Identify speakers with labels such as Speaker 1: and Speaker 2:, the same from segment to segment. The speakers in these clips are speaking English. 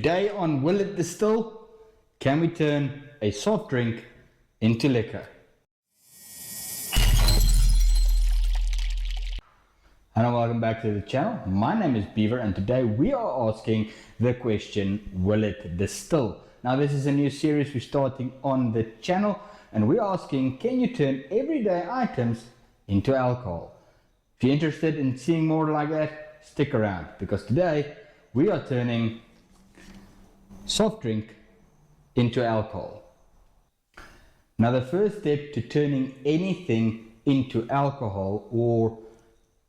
Speaker 1: Today on Will It Distill? Can we turn a soft drink into liquor? Hello, welcome back to the channel. My name is Beaver and today we are asking the question, will it distill? Now this is a new series we're starting on the channel and we're asking, can you turn everyday items into alcohol? If you're interested in seeing more like that, stick around because today we are turning soft drink into alcohol. Now the first step to turning anything into alcohol or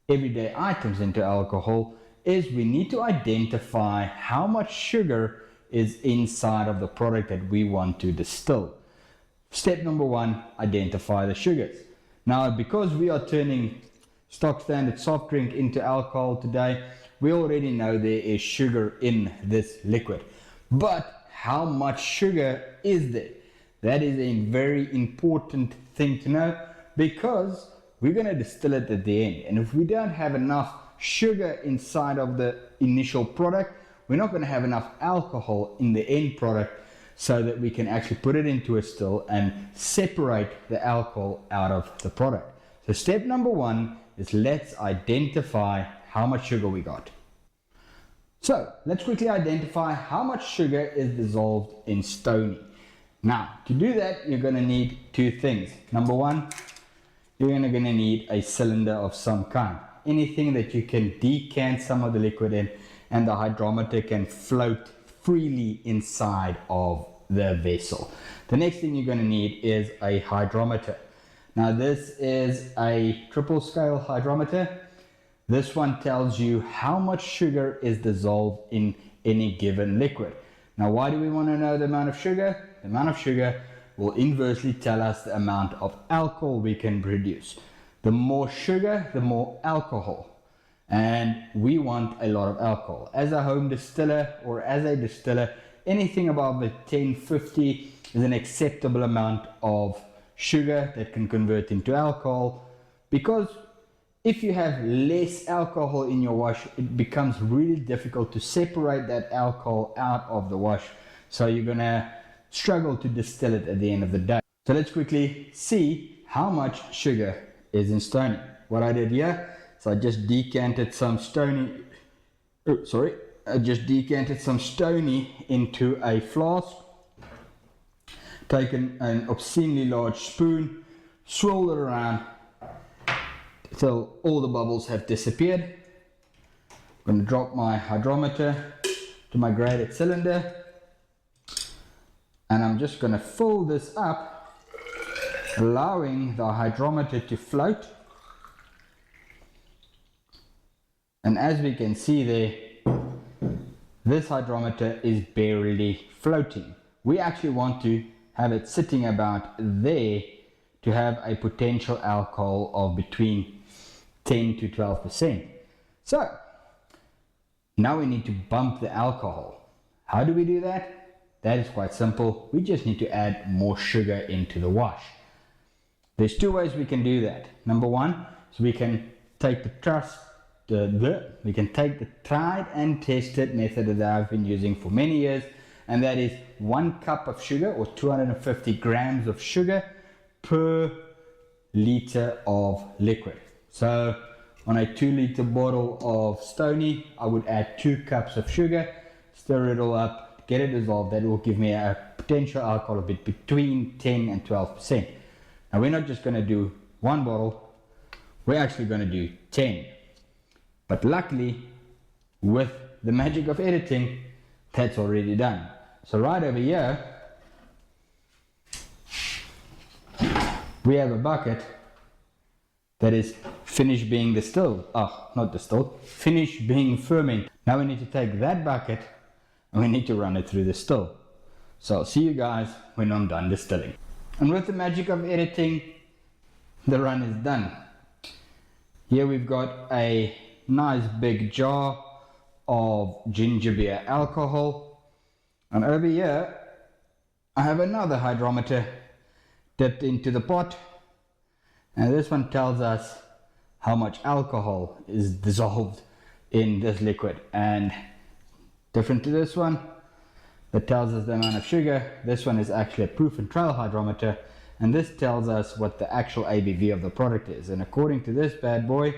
Speaker 1: everyday items into alcohol is we need to identify how much sugar is inside of the product that we want to distill. Step number one, identify the sugars. Now because we are turning stock standard soft drink into alcohol today, we already know there is sugar in this liquid. But how much sugar is there? That is a very important thing to know because we're going to distill it at the end. And if we don't have enough sugar inside of the initial product, we're not going to have enough alcohol in the end product so that we can actually put it into a still and separate the alcohol out of the product. So step number one is let's identify how much sugar we got. So let's quickly identify how much sugar is dissolved in Stony. Now to do that you're going to need two things. Number one, you're going to need a cylinder of some kind. Anything that you can decant some of the liquid in and the hydrometer can float freely inside of the vessel. The next thing you're going to need is a hydrometer. Now this is a triple scale hydrometer. This one tells you how much sugar is dissolved in any given liquid. Now why do we want to know the amount of sugar? The amount of sugar will inversely tell us the amount of alcohol we can produce. The more sugar, the more alcohol. And we want a lot of alcohol. As a home distiller or as a distiller, anything above the 1050 is an acceptable amount of sugar that can convert into alcohol, because if you have less alcohol in your wash, it becomes really difficult to separate that alcohol out of the wash. So you're gonna struggle to distill it at the end of the day. So let's quickly see how much sugar is in Stony. What I did here is I just decanted some Stony, into a flask, taken an obscenely large spoon, swirled it around till all the bubbles have disappeared. I'm going to drop my hydrometer to my graded cylinder and I'm just going to fill this up, allowing the hydrometer to float. And as we can see there, this hydrometer is barely floating. We actually want to have it sitting about there to have a potential alcohol of between 10 to 12%. So now we need to bump the alcohol. How do we do that? That is quite simple. We just need to add more sugar into the wash. There's two ways we can do that. Number one is we can take the tried and tested method that I've been using for many years, and that is 1 cup of sugar or 250 grams of sugar per liter of liquid. So on a 2-liter bottle of Stony, I would add 2 cups of sugar, stir it all up, get it dissolved. That will give me a potential alcohol of between 10 and 12%. Now we're not just going to do 1 bottle, we're actually going to do 10. But luckily, with the magic of editing, that's already done. So right over here, we have a bucket that is finished being distilled. Not distilled, finished being fermented. Now we need to take that bucket and we need to run it through the still. So I'll see you guys when I'm done distilling. And with the magic of editing, the run is done. Here we've got a nice big jar of ginger beer alcohol. And over here, I have another hydrometer dipped into the pot. And this one tells us how much alcohol is dissolved in this liquid. And different to this one, that tells us the amount of sugar. This one is actually a proof and trail hydrometer, and this tells us what the actual ABV of the product is. And according to this bad boy,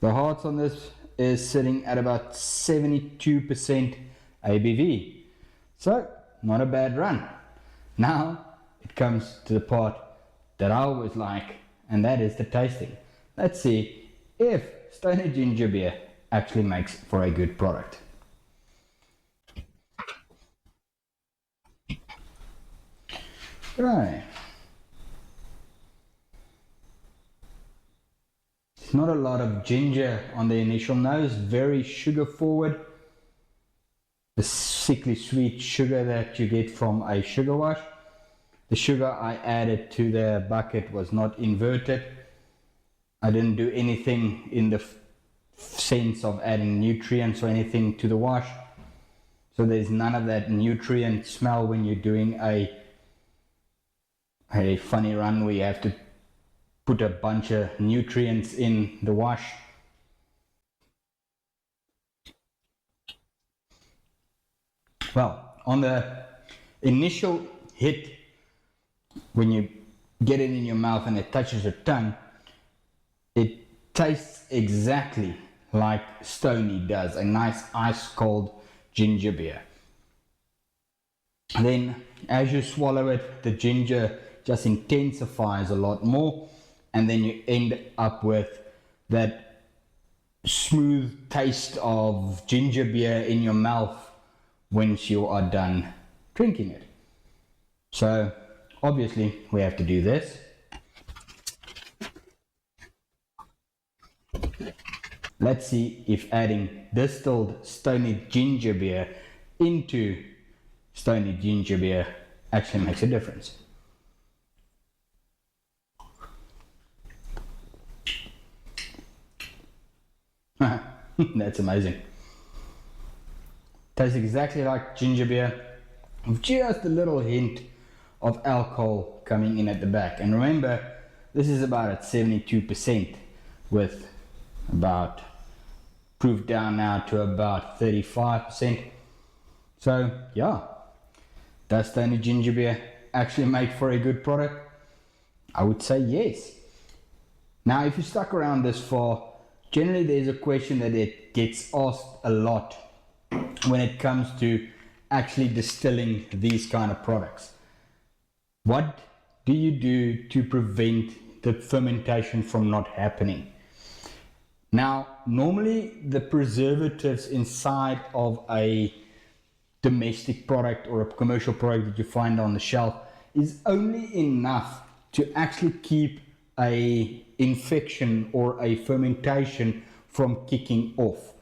Speaker 1: the hearts on this is sitting at about 72% ABV. So, not a bad run. Now, it comes to the part that I always like, and that is the tasting. Let's see if Stony Ginger Beer actually makes for a good product. Right. It's not a lot of ginger on the initial nose, very sugar forward. The sickly sweet sugar that you get from a sugar wash. The sugar I added to the bucket was not inverted. I didn't do anything in the sense of adding nutrients or anything to the wash. So there's none of that nutrient smell when you're doing a funny run where you have to put a bunch of nutrients in the wash. Well, on the initial hit, when you get it in your mouth and it touches your tongue, it tastes exactly like Stony does, a nice ice cold ginger beer. Then as you swallow it, the ginger just intensifies a lot more, and then you end up with that smooth taste of ginger beer in your mouth once you are done drinking it. So obviously we have to do this. Let's see if adding distilled Stony Ginger Beer into Stony Ginger Beer actually makes a difference. That's amazing. Tastes exactly like ginger beer, with just a little hint of alcohol coming in at the back. And remember, this is about at 72% with about proof down now to about 35%. So yeah, does Stony Ginger Beer actually make for a good product? I would say yes. Now if you stuck around this far, generally there's a question that it gets asked a lot when it comes to actually distilling these kind of products. What do you do to prevent the fermentation from not happening? Now, normally the preservatives inside of a domestic product or a commercial product that you find on the shelf is only enough to actually keep a infection or a fermentation from kicking off.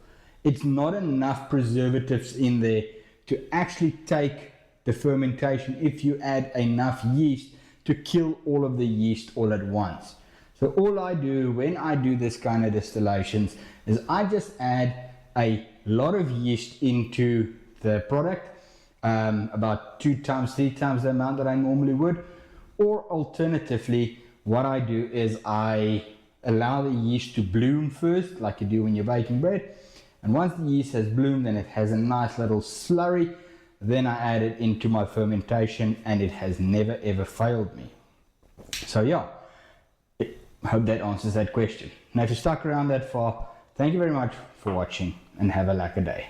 Speaker 1: It's not enough preservatives in there to actually take the fermentation if you add enough yeast to kill all of the yeast all at once. So all I do when I do this kind of distillations is I just add a lot of yeast into the product, about 2 times, 3 times the amount that I normally would. Or alternatively, what I do is I allow the yeast to bloom first, like you do when you're baking bread. And once the yeast has bloomed and it has a nice little slurry, then I add it into my fermentation, and it has never ever failed me. So yeah, I hope that answers that question. Now if you stuck around that far, thank you very much for watching and have a lekker day.